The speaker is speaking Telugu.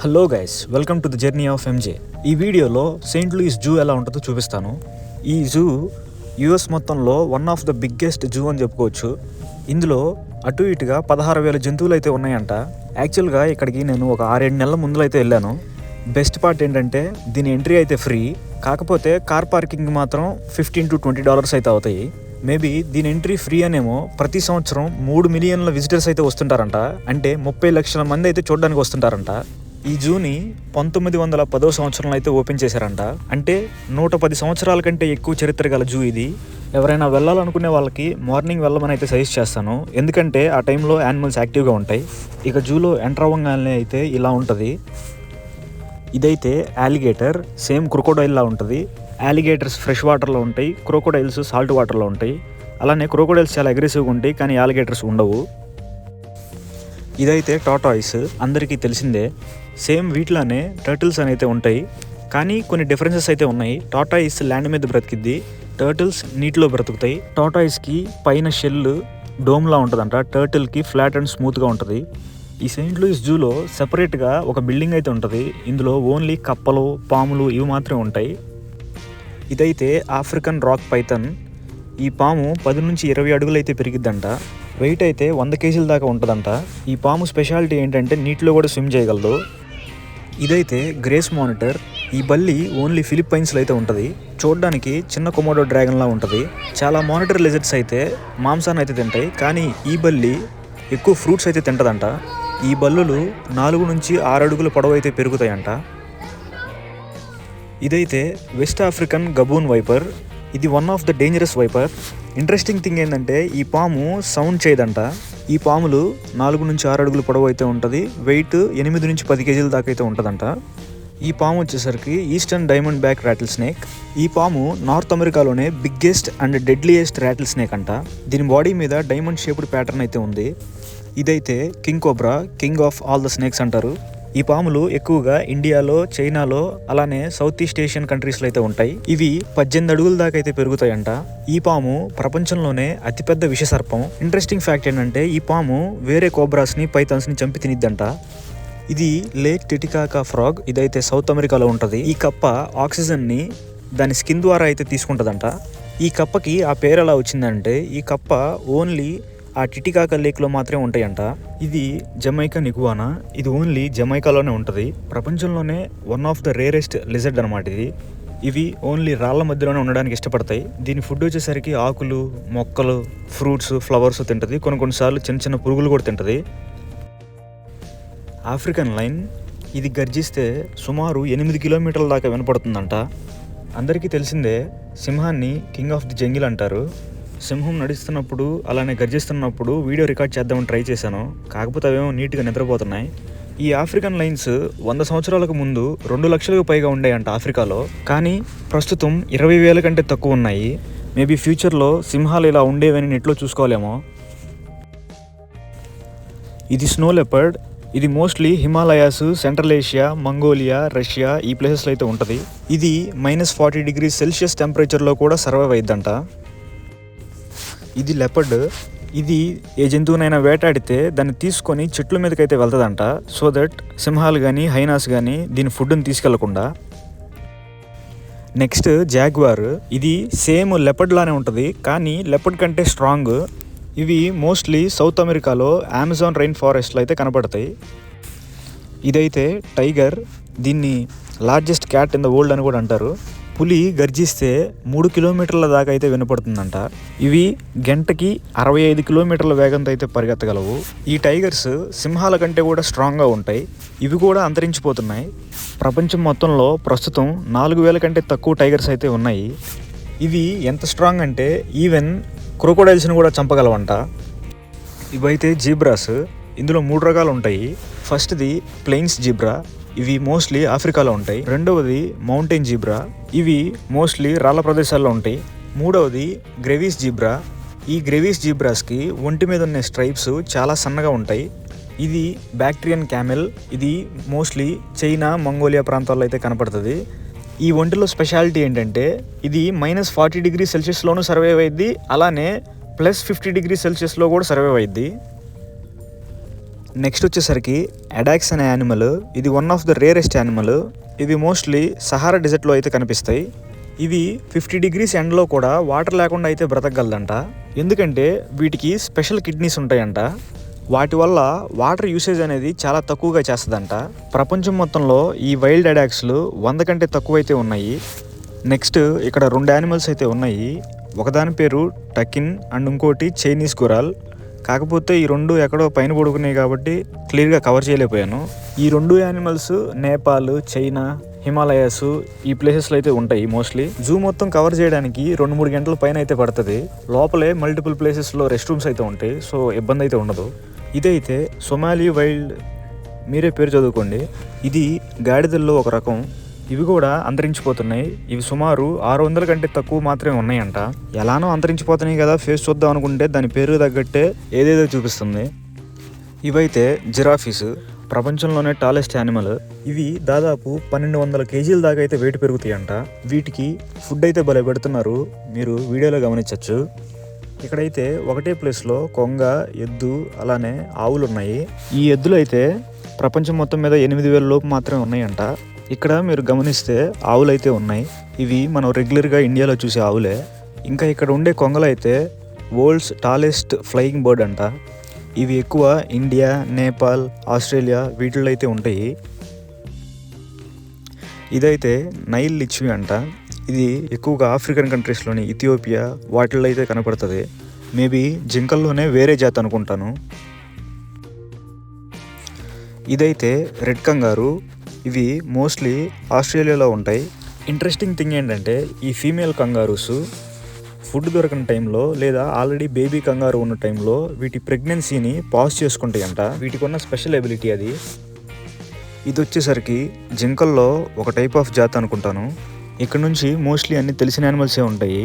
Hello guys, welcome to the journey of MJ. ఈ వీడియోలో సెయింట్ లూయిస్ జూ ఎలా ఉంటుందో చూపిస్తాను. ఈ జూ యుఎస్ మొత్తంలో one of the biggest zoo అని చెప్పుకోవచ్చు. ఇందులో అటు ఇటుగా 16,000 జంతువులు అయితే ఉన్నాయంట. యాక్చువల్గా ఇక్కడికి నేను ఒక 6-7 నెలల ముందులో అయితే వెళ్ళాను. బెస్ట్ పార్ట్ ఏంటంటే దీని ఎంట్రీ అయితే ఫ్రీ, కాకపోతే కార్ పార్కింగ్ మాత్రం $15 to $20 అయితే అవుతాయి. మేబీ దీని ఎంట్రీ ఫ్రీ అనేమో ప్రతి సంవత్సరం 3 మిలియన్ల విజిటర్స్ అయితే వస్తుంటారంట. అంటే 30 లక్షల మంది అయితే చూడడానికి వస్తుంటారంట. ఈ జూని 1910వ సంవత్సరంలో అయితే ఓపెన్ చేశారంట. అంటే 110 సంవత్సరాల కంటే ఎక్కువ చరిత్ర గల జూ ఇది. ఎవరైనా వెళ్ళాలనుకునే వాళ్ళకి మార్నింగ్ వెళ్ళమని అయితే సజెస్ట్ చేస్తాను, ఎందుకంటే ఆ టైంలో యానిమల్స్ యాక్టివ్గా ఉంటాయి. ఇక జూలో ఎంటర్ అవ్వగానే అయితే ఇలా ఉంటుంది. ఇదైతే యాలిగేటర్, సేమ్ క్రొకోడైల్ లా ఉంటుంది. యాలిగేటర్స్ ఫ్రెష్ వాటర్లో ఉంటాయి, క్రొకోడైల్స్ సాల్ట్ వాటర్లో ఉంటాయి. అలానే క్రొకోడైల్స్ చాలా అగ్రెసివ్గా ఉంటాయి, కానీ యాలిగేటర్స్ ఉండవు. ఇదైతే టార్టాయిస్, అందరికీ తెలిసిందే. సేమ్ వీటిలోనే టర్టిల్స్ అని అయితే ఉంటాయి, కానీ కొన్ని డిఫరెన్సెస్ అయితే ఉన్నాయి. టార్టాయిస్ ల్యాండ్ మీద బ్రతికిద్ది, టర్టిల్స్ నీటిలో బ్రతుకుతాయి. టార్టాయిస్కి పైన షెల్ డోమ్లా ఉంటుందంట, టర్టిల్కి ఫ్లాట్ అండ్ స్మూత్గా ఉంటుంది. ఈ సెయింట్ లూయిస్ జూలో సెపరేట్గా ఒక బిల్డింగ్ అయితే ఉంటుంది. ఇందులో ఓన్లీ కప్పలు, పాములు ఇవి మాత్రమే ఉంటాయి. ఇదైతే ఆఫ్రికన్ రాక్ పైథన్. ఈ పాము 10 నుంచి 20 అడుగులు అయితే పెరిగిద్దంట. వెయిట్ అయితే 100 కేజీల దాకా ఉంటుందంట. ఈ పాము స్పెషాలిటీ ఏంటంటే నీటిలో కూడా స్విమ్ చేయగలదు. ఇదైతే గ్రేస్ మానిటర్. ఈ బల్లి ఓన్లీ ఫిలిప్పైన్స్లో అయితే ఉంటుంది. చూడడానికి చిన్న కొమోడో డ్రాగన్లా ఉంటుంది. చాలా మానిటర్ లిజర్డ్స్ అయితే మాంసాన్ని అయితే తింటాయి, కానీ ఈ బల్లి ఎక్కువ ఫ్రూట్స్ అయితే తింటదంట. ఈ బల్లులు 4 నుంచి 6 అడుగుల పొడవు అయితే పెరుగుతాయంట. ఇదైతే వెస్ట్ ఆఫ్రికన్ గబూన్ వైపర్. ఇది one of the dangerous viper. Interesting thing ఏంటంటే ఈ పాము సౌండ్ చేయదంట. ఈ పాములు 4 నుంచి 6 అడుగుల పొడవు అయితే ఉంటుంది. వెయిట్ 8 నుంచి 10 కేజీల దాకా అయితే ఉంటుందంట. ఈ పాము వచ్చేసరికి eastern diamond back rattle snake. ఈ పాము నార్త్ అమెరికాలోనే biggest and deadliest rattle snake అంట. దీని బాడీ మీద డైమండ్ షేప్డ్ ప్యాటర్న్ అయితే ఉంది. ఇదైతే king cobra, king of all the snakes అంటారు. ఈ పాములు ఎక్కువగా ఇండియాలో, చైనాలో, అలానే సౌత్ ఈస్ట్ ఏషియన్ కంట్రీస్లో అయితే ఉంటాయి. ఇవి 18 అడుగుల దాకా అయితే పెరుగుతాయంట. ఈ పాము ప్రపంచంలోనే అతిపెద్ద విషసర్పం. ఇంట్రెస్టింగ్ ఫ్యాక్ట్ ఏంటంటే ఈ పాము వేరే కోబ్రాస్ని, పైథాన్స్ని చంపి తినిద్దంట. ఇది లేక్ టిటికాకా ఫ్రాగ్. ఇదైతే సౌత్ అమెరికాలో ఉంటుంది. ఈ కప్ప ఆక్సిజన్ని దాని స్కిన్ ద్వారా అయితే తీసుకుంటుందంట. ఈ కప్పకి ఆ పేరు ఎలా వచ్చిందంటే ఈ కప్ప ఓన్లీ ఆ టిటికాకా లేక్లో మాత్రమే ఉంటాయంట. ఇది జమైకన్ ఇగువానా. ఇది ఓన్లీ జమైకాలోనే ఉంటుంది. ప్రపంచంలోనే one of the rarest lizard అనమాట ఇది. ఇవి ఓన్లీ రాళ్ల మధ్యలోనే ఉండడానికి ఇష్టపడతాయి. దీని ఫుడ్ వచ్చేసరికి ఆకులు, మొక్కలు, ఫ్రూట్స్, ఫ్లవర్స్ తింటుంది. కొన్నిసార్లు చిన్న చిన్న పురుగులు కూడా తింటుంది. African line. ఇది గర్జిస్తే సుమారు 8 కిలోమీటర్ల దాకా వినపడుతుందంట. అందరికీ తెలిసిందే సింహాన్ని కింగ్ ఆఫ్ ది జంగిల్ అంటారు. సింహం నడుస్తున్నప్పుడు అలానే గర్జిస్తున్నప్పుడు వీడియో రికార్డ్ చేద్దామని ట్రై చేశాను, కాకపోతే అవేమో నీట్గా నిద్రపోతున్నాయి. ఈ ఆఫ్రికన్ లైన్స్ 100 సంవత్సరాలకు ముందు 2 లక్షలకు పైగా ఉండేయంట ఆఫ్రికాలో, కానీ ప్రస్తుతం 20,000 కంటే తక్కువ ఉన్నాయి. మేబీ ఫ్యూచర్లో సింహాలు ఇలా ఉండేవని నెట్లో చూసుకోలేమో. ఇది స్నో లెపర్డ్. ఇది mostly Himalayas, central Asia, Mongolia, Russia ఈ ప్లేసెస్లో అయితే ఉంటుంది. ఇది -40 degrees సెల్సియస్ టెంపరేచర్లో కూడా సర్వైవ్ అయిద్దంట. ఇది లెపర్డ్. ఇది ఏ జంతువునైనా వేటాడితే దాన్ని తీసుకొని చెట్ల మీదకైతే వెళ్తుందంట, సో దట్ సింహాలు కానీ హైనాస్ కానీ దీని ఫుడ్ని తీసుకెళ్లకుండా. Next jaguar. ఇది సేమ్ లెపర్డ్ లానే ఉంటుంది, కానీ లెపర్డ్ కంటే స్ట్రాంగ్. ఇవి మోస్ట్లీ సౌత్ అమెరికాలో అమెజాన్ రైన్ ఫారెస్ట్లో అయితే కనపడతాయి. ఇదైతే టైగర్. దీన్ని largest cat in the world అని కూడా అంటారు. పులి గర్జిస్తే 3 కిలోమీటర్ల దాకా అయితే వినపడుతుందంట. ఇవి గంటకి 65 కిలోమీటర్ల వేగంతో అయితే పరిగెత్తగలవు. ఈ టైగర్స్ సింహాల కంటే కూడా స్ట్రాంగ్గా ఉంటాయి. ఇవి కూడా అంతరించిపోతున్నాయి. ప్రపంచం మొత్తంలో ప్రస్తుతం 4,000 కంటే తక్కువ టైగర్స్ అయితే ఉన్నాయి. ఇవి ఎంత స్ట్రాంగ్ అంటే ఈవెన్ క్రొకోడైల్స్ని కూడా చంపగలవంట. ఇవైతే జీబ్రాస్. ఇందులో 3 రకాలు ఉంటాయి. ఫస్ట్ది ప్లెయిన్స్ జీబ్రా. ఇవి మోస్ట్లీ ఆఫ్రికాలో ఉంటాయి. రెండవది మౌంటైన్ జీబ్రా. ఇవి మోస్ట్లీ రాళ్ళ ప్రదేశాల్లో ఉంటాయి. మూడవది గ్రెవీస్ జీబ్రా. ఈ గ్రెవీస్ జీబ్రాస్కి ఒంటి మీద ఉన్న స్ట్రైప్స్ చాలా సన్నగా ఉంటాయి. ఇది బ్యాక్ట్రియన్ క్యామెల్. ఇది మోస్ట్లీ చైనా, మంగోలియా ప్రాంతాల్లో అయితే కనపడుతుంది. ఈ ఒంటిలో స్పెషాలిటీ ఏంటంటే ఇది -40 degrees సెల్సియస్లోనూ సర్వైవ్ అయ్యిద్ది, అలానే +50 degrees సెల్సియస్లో కూడా సర్వైవ్ అయ్యిద్ది. నెక్స్ట్ వచ్చేసరికి అడాక్స్ అనే యానిమల్. ఇది one of the rarest animal. ఇవి మోస్ట్లీ సహారా డెజర్ట్లో అయితే కనిపిస్తాయి. ఇవి 50 degrees ఎండలో కూడా వాటర్ లేకుండా అయితే బ్రతకగలదంట. ఎందుకంటే వీటికి స్పెషల్ కిడ్నీస్ ఉంటాయంట. వాటి వల్ల వాటర్ యూసేజ్ అనేది చాలా తక్కువగా చేస్తుందంట. ప్రపంచం మొత్తంలో ఈ వైల్డ్ అడాక్స్లు 100 కంటే తక్కువైతే ఉన్నాయి. నెక్స్ట్ ఇక్కడ 2 యానిమల్స్ అయితే ఉన్నాయి. ఒకదాని పేరు టకిన్ అండ్ ఇంకోటి చైనీస్ గురాల్. కాకపోతే ఈ 2 ఎక్కడో పైన పడుకున్నాయి కాబట్టి క్లియర్గా కవర్ చేయలేకపోయాను. ఈ 2 యానిమల్స్ నేపాల్, చైనా, హిమాలయాస్ ఈ ప్లేసెస్లో అయితే ఉంటాయి. మోస్ట్లీ జూ మొత్తం కవర్ చేయడానికి 2-3 గంటల పైన అయితే పడుతుంది. లోపలే మల్టిపుల్ ప్లేసెస్లో రెస్ట్ రూమ్స్ అయితే ఉంటాయి. సో ఇబ్బంది అయితే ఉండదు. ఇదైతే సొమాలి వైల్డ్, మీరే పేరు చదువుకోండి. ఇది గాడిదల్లో ఒక రకం. ఇవి కూడా అంతరించిపోతున్నాయి. ఇవి సుమారు 600 కంటే తక్కువ మాత్రమే ఉన్నాయంట. ఎలానో అంతరించిపోతున్నాయి కదా, ఫేస్ చూద్దాం అనుకుంటే దాని పేరు తగ్గట్టే ఏదేదో చూపిస్తుంది. ఇవైతే జిరాఫీస్, ప్రపంచంలోనే టాలెస్ట్ యానిమల్. ఇవి దాదాపు 1200 kg దాకా అయితే వెయిట్ పెరుగుతాయంట. వీటికి ఫుడ్ అయితే భలే పెడుతున్నారు, మీరు వీడియోలో గమనించవచ్చు. ఇక్కడైతే ఒకటే ప్లేస్లో కొంగ, ఎద్దు, అలానే ఆవులు ఉన్నాయి. ఈ ఎద్దులు అయితే ప్రపంచం మొత్తం మీద 8000 లోపు మాత్రమే ఉన్నాయంట. ఇక్కడ మీరు గమనిస్తే ఆవులు అయితే ఉన్నాయి. ఇవి మనం రెగ్యులర్గా ఇండియాలో చూసే ఆవులే. ఇంకా ఇక్కడ ఉండే కొంగలు అయితే వరల్డ్స్ టాలెస్ట్ ఫ్లయింగ్ బర్డ్ అంట. ఇవి ఎక్కువ ఇండియా, నేపాల్, ఆస్ట్రేలియా వీటిల్లో అయితే ఉంటాయి. ఇదైతే నైల్ లిచ్వి అంట. ఇది ఎక్కువగా ఆఫ్రికన్ కంట్రీస్లోని ఇథియోపియా వాటిల్లో అయితే కనపడుతుంది. మేబీ జింకల్లోనే వేరే జాతి అనుకుంటాను. ఇదైతే రెడ్ కంగారు. ఇవి మోస్ట్లీ ఆస్ట్రేలియాలో ఉంటాయి. ఇంట్రెస్టింగ్ థింగ్ ఏంటంటే ఈ ఫీమేల్ కంగారూస్ ఫుడ్ దొరకని టైంలో లేదా ఆల్రెడీ బేబీ కంగారు ఉన్న టైంలో వీటి ప్రెగ్నెన్సీని పాజ్ చేసుకుంటాయంట. వీటికి ఉన్న స్పెషల్ ఎబిలిటీ అది. ఇది వచ్చేసరికి జింకల్లో ఒక టైప్ ఆఫ్ జాతి అనుకుంటాను. ఇక్కడ నుంచి మోస్ట్లీ అన్ని తెలిసిన యానిమల్సే ఉంటాయి.